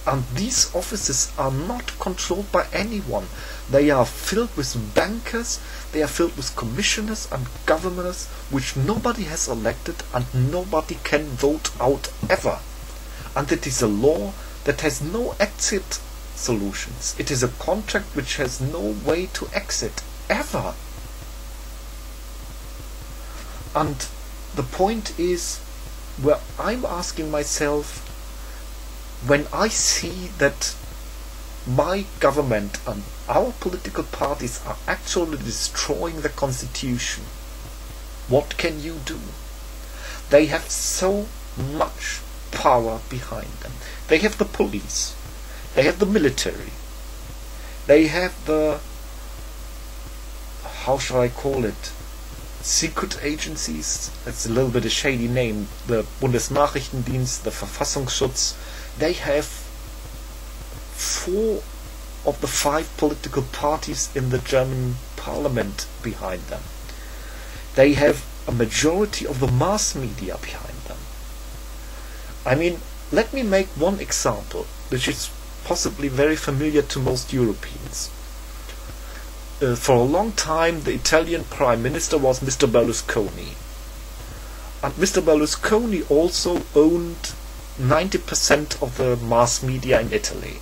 And these offices are not controlled by anyone. They are filled with bankers, they are filled with commissioners and governors which nobody has elected and nobody can vote out ever. And it is a law that has no exit solutions. It is a contract which has no way to exit ever. And the point is, where I'm asking myself, when I see that my government and our political parties are actually destroying the constitution, what can you do? They have so much power behind them. They have the police, they have the military, they have the, how shall I call it, secret agencies. That's a little bit a shady name. The Bundesnachrichtendienst, the Verfassungsschutz. They have 4 of the 5 political parties in the German parliament behind them. They have a majority of the mass media behind them. I mean, let me make one example, which is possibly very familiar to most Europeans. For a long time, the Italian Prime Minister was Mr. Berlusconi. And Mr. Berlusconi also owned 90% of the mass media in Italy.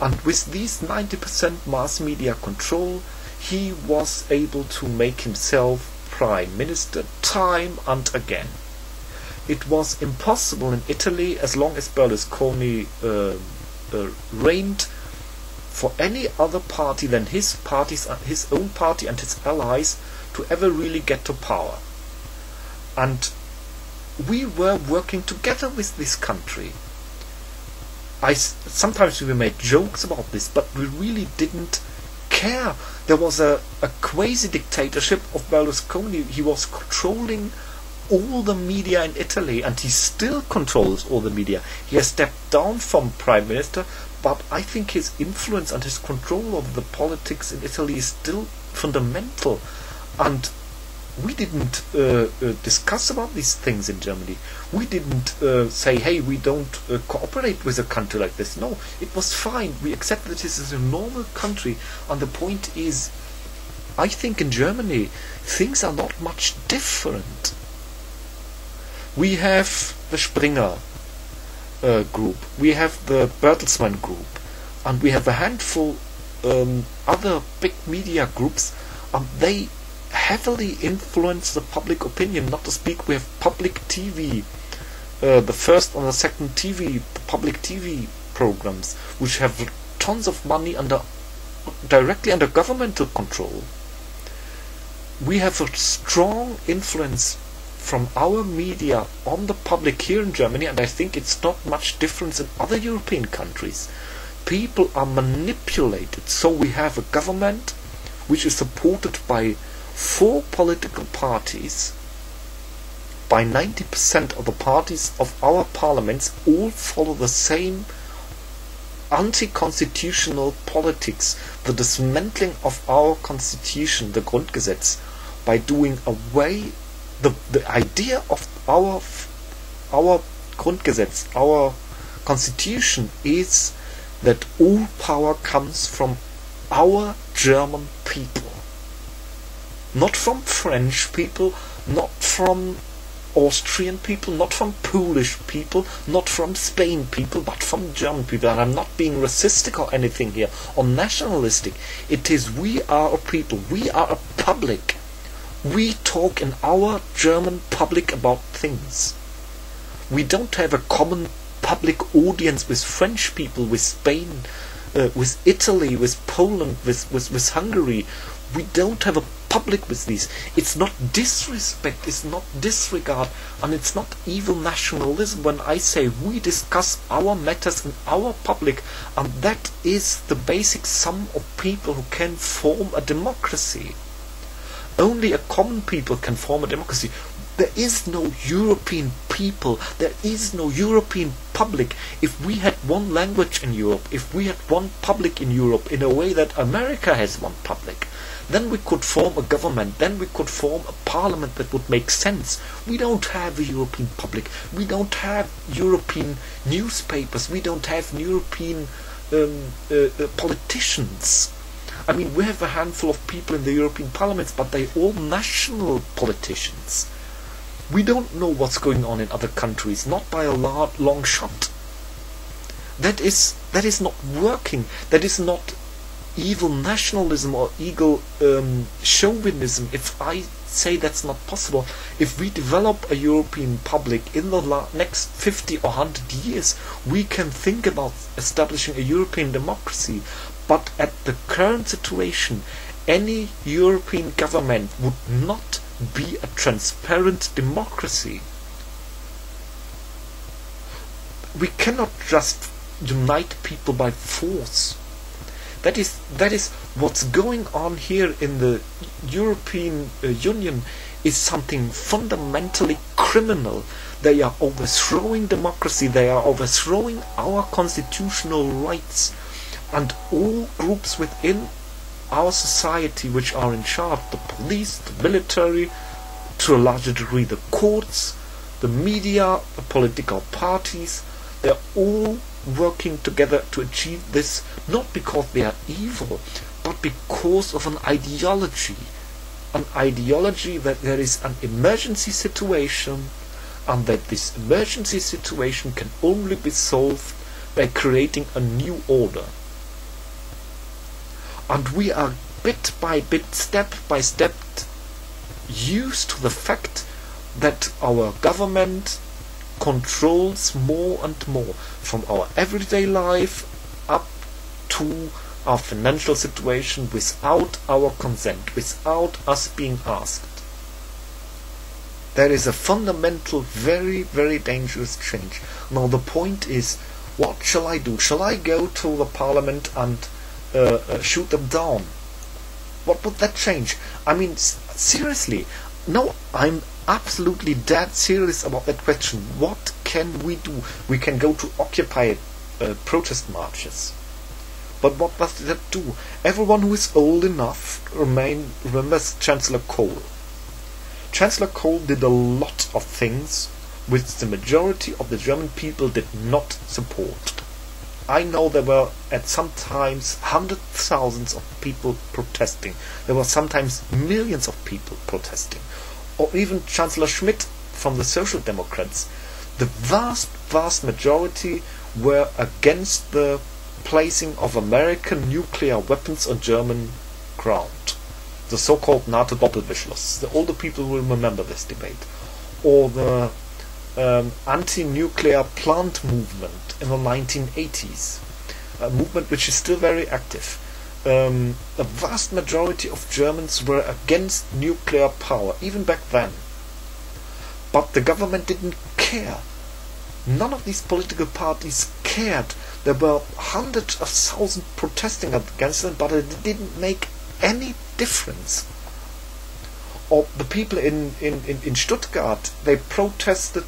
And with these 90% mass media control, he was able to make himself Prime Minister time and again. It was impossible in Italy, as long as Berlusconi reigned, for any other party than his own party and his allies to ever really get to power. And we were working together with this country. Sometimes we made jokes about this, but we really didn't care. There was a quasi-dictatorship of Berlusconi. He was controlling all the media in Italy, and he still controls all the media. He has stepped down from Prime Minister, but I think his influence and his control of the politics in Italy is still fundamental. And we didn't discuss about these things in Germany. We didn't say, hey, we don't cooperate with a country like this. No, it was fine. We accepted that this is a normal country. And the point is, I think in Germany things are not much different. We have the Springer group, we have the Bertelsmann group, and we have a handful other big media groups, and they heavily influence the public opinion. Not to speak, we have public TV, the first and the second TV, the public TV programs, which have tons of money directly under governmental control. We have a strong influence from our media on the public here in Germany, and I think it's not much difference in other European countries. People are manipulated, so we have a government which is supported by 4 political parties. By 90% of the parties of our parliaments all follow the same anti-constitutional politics, the dismantling of our constitution, the Grundgesetz, by doing away the idea of our Grundgesetz, our constitution, is that all power comes from our German people. Not from French people, not from Austrian people, not from Polish people, not from Spain people, but from German people. And I'm not being racistic or anything here, or nationalistic. It is we are a people, we are a public. We talk in our German public about things. We don't have a common public audience with French people, with Spain, with Italy, with Poland, with Hungary. We don't have a public with these. It's not disrespect, it's not disregard, and it's not evil nationalism when I say we discuss our matters in our public, and that is the basic sum of people who can form a democracy. Only a common people can form a democracy. There is no European people, there is no European public. If we had one language in Europe, if we had one public in Europe in a way that America has one public, then we could form a government, then we could form a parliament that would make sense. We don't have a European public, we don't have European newspapers, we don't have European politicians. I mean, we have a handful of people in the European parliaments, but they're all national politicians. We don't know what's going on in other countries, not by a long shot. That is not working. That is not evil nationalism or evil chauvinism. If I say that's not possible, if we develop a European public in the next 50 or 100 years, we can think about establishing a European democracy. But at the current situation, any European government would not be a transparent democracy. We cannot just unite people by force. That is what's going on here in the European Union is something fundamentally criminal. They are overthrowing democracy, they are overthrowing our constitutional rights, and all groups within our society which are in charge, the police, the military, to a larger degree the courts, the media, the political parties, they're all working together to achieve this, not because they are evil, but because of an ideology that there is an emergency situation, and that this emergency situation can only be solved by creating a new order. And we are bit by bit, step by step, used to the fact that our government controls more and more, from our everyday life up to our financial situation, without our consent, without us being asked. There is a fundamental, very, very dangerous change. Now the point is, what shall I do? Shall I go to the parliament and shoot them down? What would that change? I mean, seriously, no, I'm absolutely dead serious about that question. What can we do? We can go to occupy protest marches. But what does that do? Everyone who is old enough remembers Chancellor Kohl. Chancellor Kohl did a lot of things which the majority of the German people did not support. I know there were at some times hundreds of thousands of people protesting. There were sometimes millions of people protesting. Or even Chancellor Schmidt from the Social Democrats. The vast majority were against the placing of American nuclear weapons on German ground. The so-called NATO Doppelbeschluss. The older people will remember this debate. Or the anti-nuclear plant movement in the 1980s, a movement which is still very active. A vast majority of Germans were against nuclear power, even back then. But the government didn't care. None of these political parties cared. There were hundreds of thousands protesting against them, but it didn't make any difference. Or the people in Stuttgart, they protested.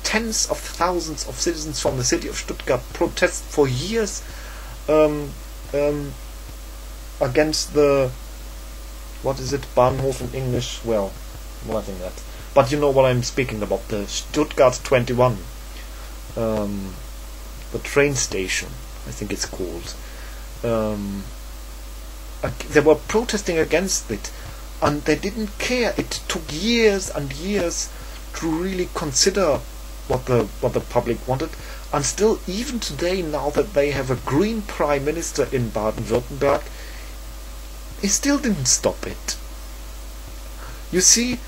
Tens of thousands of citizens from the city of Stuttgart protest for years against the, what is it, Bahnhof in English? Well, nothing that. But you know what I'm speaking about, the Stuttgart 21, the train station, I think it's called. They were protesting against it, and they didn't care. It took years and years to really consider what the public wanted, and still, even today, now that they have a green prime minister in Baden-Württemberg, he still didn't stop it. You see,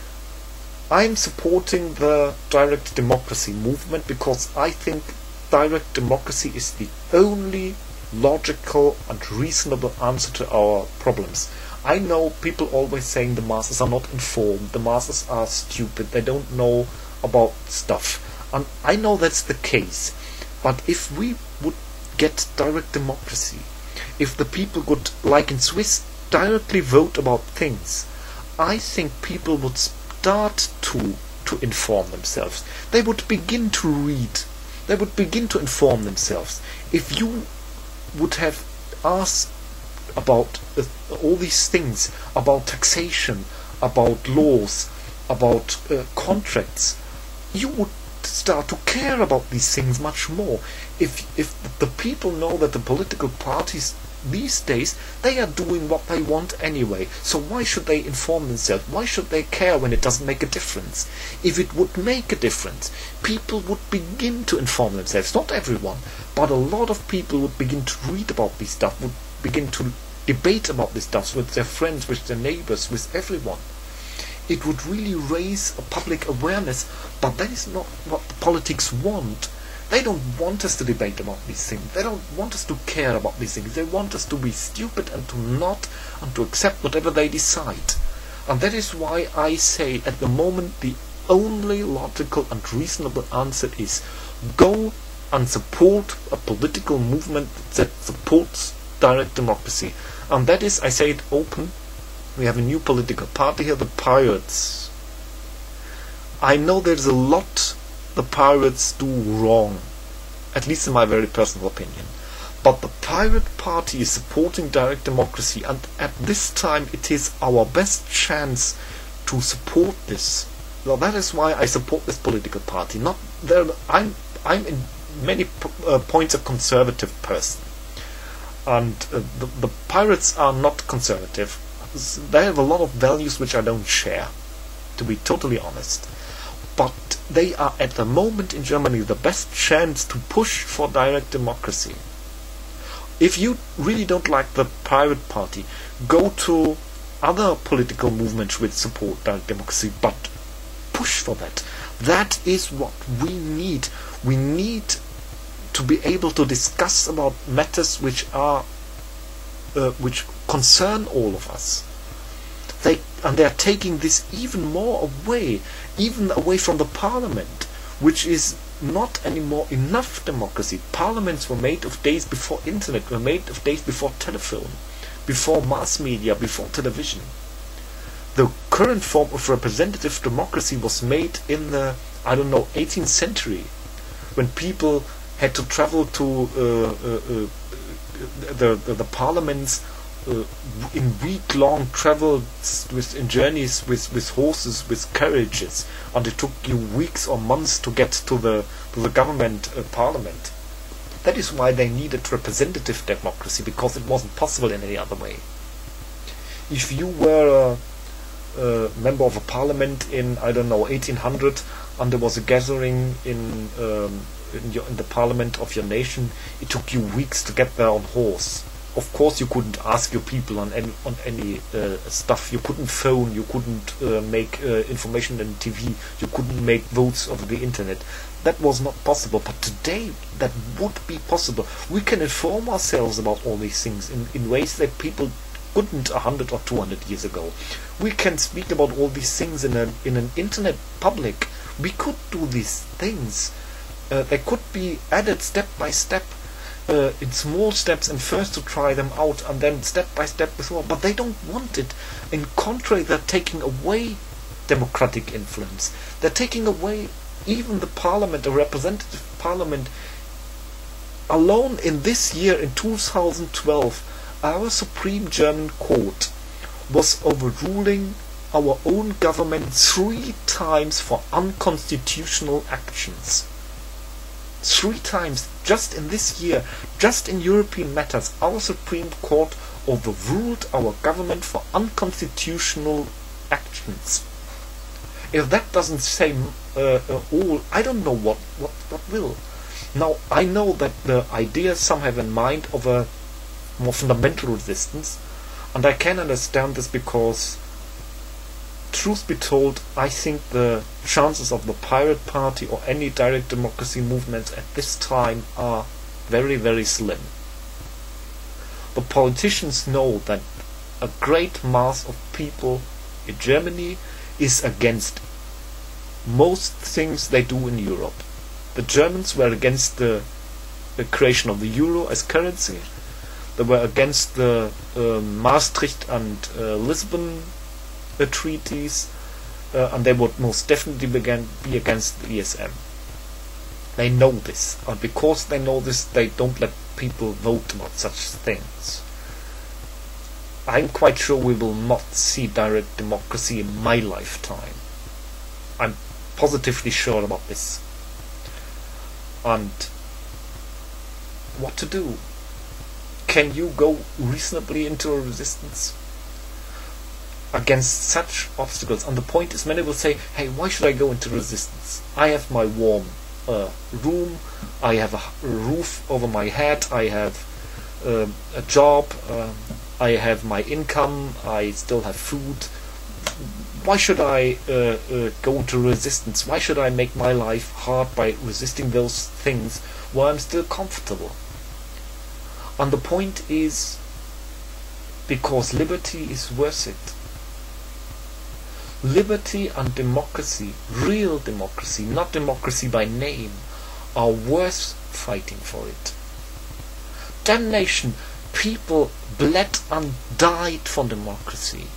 I'm supporting the direct democracy movement because I think direct democracy is the only logical and reasonable answer to our problems. I know people always saying the masses are not informed, the masses are stupid, they don't know about stuff. And I know that's the case. But if we would get direct democracy, if the people could, like in Swiss, directly vote about things, I think people would start to inform themselves. They would begin to read. They would begin to inform themselves. If you would have asked about all these things, about taxation, about laws, about contracts, you would start to care about these things much more. If the people know that the political parties these days, they are doing what they want anyway, so why should they inform themselves? Why should they care when it doesn't make a difference? If it would make a difference, people would begin to inform themselves. Not everyone, but a lot of people would begin to read about this stuff, would begin to debate about this stuff with their friends, with their neighbors, with everyone. It would really raise a public awareness, but that is not what the politics want. They don't want us to debate about these things. They don't want us to care about these things. They want us to be stupid and to not and to accept whatever they decide. And that is why I say at the moment the only logical and reasonable answer is go and support a political movement that supports direct democracy. And that is, I say it open, we have a new political party here, the Pirates. I know there's a lot the Pirates do wrong, at least in my very personal opinion. But the Pirate Party is supporting direct democracy, and at this time it is our best chance to support this. Well, that is why I support this political party. Not there. I'm in many points a conservative person, and the Pirates are not conservative. They have a lot of values which I don't share, to be totally honest. But they are at the moment in Germany the best chance to push for direct democracy. If you really don't like the Pirate Party, go to other political movements which support direct democracy, but push for that. That is what we need. We need to be able to discuss about matters which are which concern all of us. They are taking this even more away, even away from the parliament, which is not anymore enough democracy. Parliaments were made of days before internet, were made of days before telephone, before mass media, before television. The current form of representative democracy was made in the, 18th century, when people had to travel to the parliaments in week-long travels in journeys with horses, with carriages, and it took you weeks or months to get to the government parliament. That is why they needed representative democracy, because it wasn't possible in any other way. If you were a member of a parliament in 1800, and there was a gathering in the parliament of your nation, it took you weeks to get there on horse. Of course, you couldn't ask your people on any stuff. You couldn't phone. You couldn't make information on TV. You couldn't make votes over the internet. That was not possible. But today, that would be possible. We can inform ourselves about all these things in ways that people couldn't 100 or 200 years ago. We can speak about all these things in an internet public. We could do these things. They could be added step by step. In small steps, and first to try them out, and then step by step with more. But they don't want it. In contrary, they're taking away democratic influence. They're taking away even the parliament, a representative parliament. Alone in this year, in 2012, our Supreme German Court was overruling our own government 3 times for unconstitutional actions. 3 times, just in this year, just in European matters, our Supreme Court overruled our government for unconstitutional actions. If that doesn't say all, I don't know what will. Now, I know that the idea some have in mind of a more fundamental resistance, and I can understand this because, truth be told, I think the chances of the Pirate Party or any direct democracy movements at this time are very, very slim. The politicians know that a great mass of people in Germany is against most things they do in Europe. The Germans were against the creation of the euro as currency. They were against the Maastricht and Lisbon treaties, and they would most definitely be against the ESM. They know this, and because they know this, they don't let people vote about such things. I'm quite sure we will not see direct democracy in my lifetime. I'm positively sure about this. And what to do? Can you go reasonably into a resistance against such obstacles? And the point is, many will say, hey, why should I go into resistance? I have my warm room, I have a roof over my head, I have a job, I have my income, I still have food. Why should I go into resistance? Why should I make my life hard by resisting those things while I'm still comfortable? And the point is, because liberty is worth it. Liberty and democracy, real democracy, not democracy by name, are worth fighting for it. Damnation, people bled and died for democracy.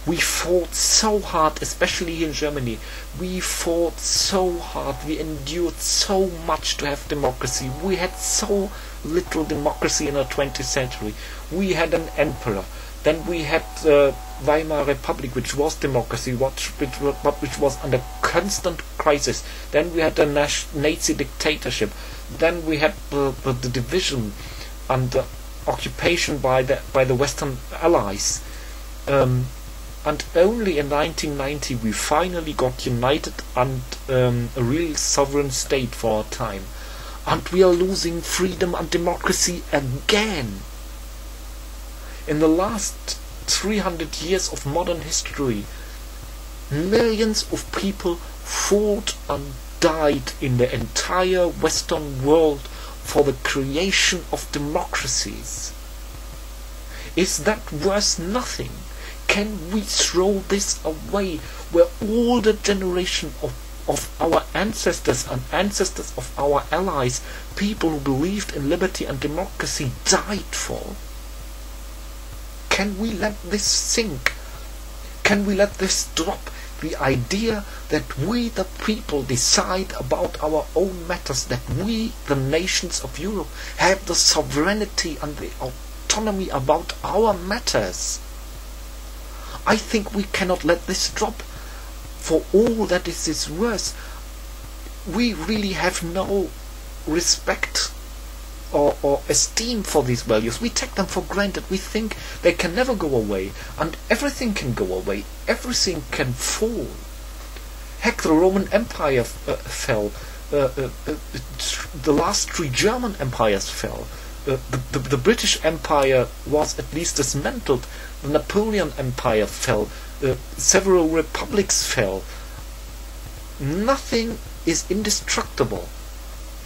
We fought so hard, especially in Germany. We fought so hard, we endured so much to have democracy. We had so little democracy in the 20th century. We had an emperor. Then we had the Weimar Republic, which was democracy, which was under constant crisis. Then we had the Nazi dictatorship. Then we had the division and the occupation by the Western Allies. And only in 1990 we finally got united and a real sovereign state for a time. And we are losing freedom and democracy again. In the last 300 years of modern history, millions of people fought and died in the entire Western world for the creation of democracies. Is that worth nothing? Can we throw this away, where all the generation of our ancestors and ancestors of our allies, people who believed in liberty and democracy, died for? Can we let this sink? Can we let this drop? The idea that we the people decide about our own matters, that we the nations of Europe have the sovereignty and the autonomy about our matters. I think we cannot let this drop. For all that this is worth, we really have no respect or esteem for these values. We take them for granted. We think they can never go away, and everything can go away, everything can fall. Heck, the Roman Empire fell, the last 3 German empires fell, the British Empire was at least dismantled, the Napoleon Empire fell, several republics fell. Nothing is indestructible.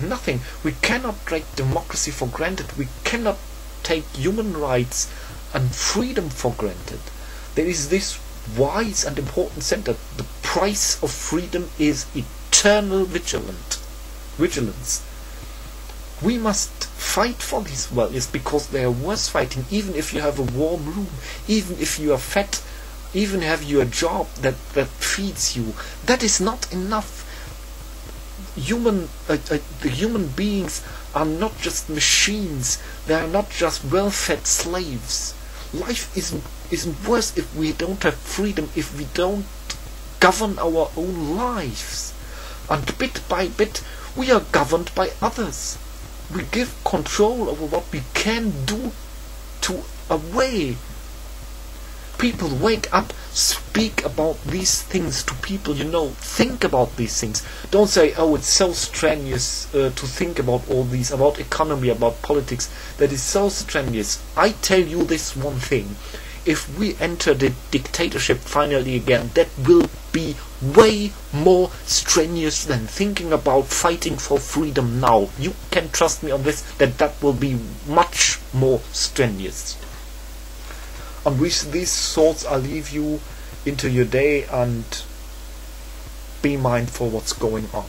Nothing. We cannot take democracy for granted. We cannot take human rights and freedom for granted. There is this wise and important sentence: the price of freedom is eternal vigilance. We must fight for these values because they are worth fighting, even if you have a warm room, even if you are fat, even have you a job that feeds you. That is not enough. The human beings are not just machines. They are not just well-fed slaves. Life isn't worse if we don't have freedom, if we don't govern our own lives. And bit by bit, we are governed by others. We give control over what we can do to away. People wake up, speak about these things to people you know. Think about these things. Don't say, oh, it's so strenuous to think about all these, about economy, about politics. That is so strenuous. I tell you this one thing. If we enter the dictatorship finally again, that will be way more strenuous than thinking about fighting for freedom now. You can trust me on this, that will be much more strenuous. And with these thoughts, I leave you into your day, and be mindful what's going on.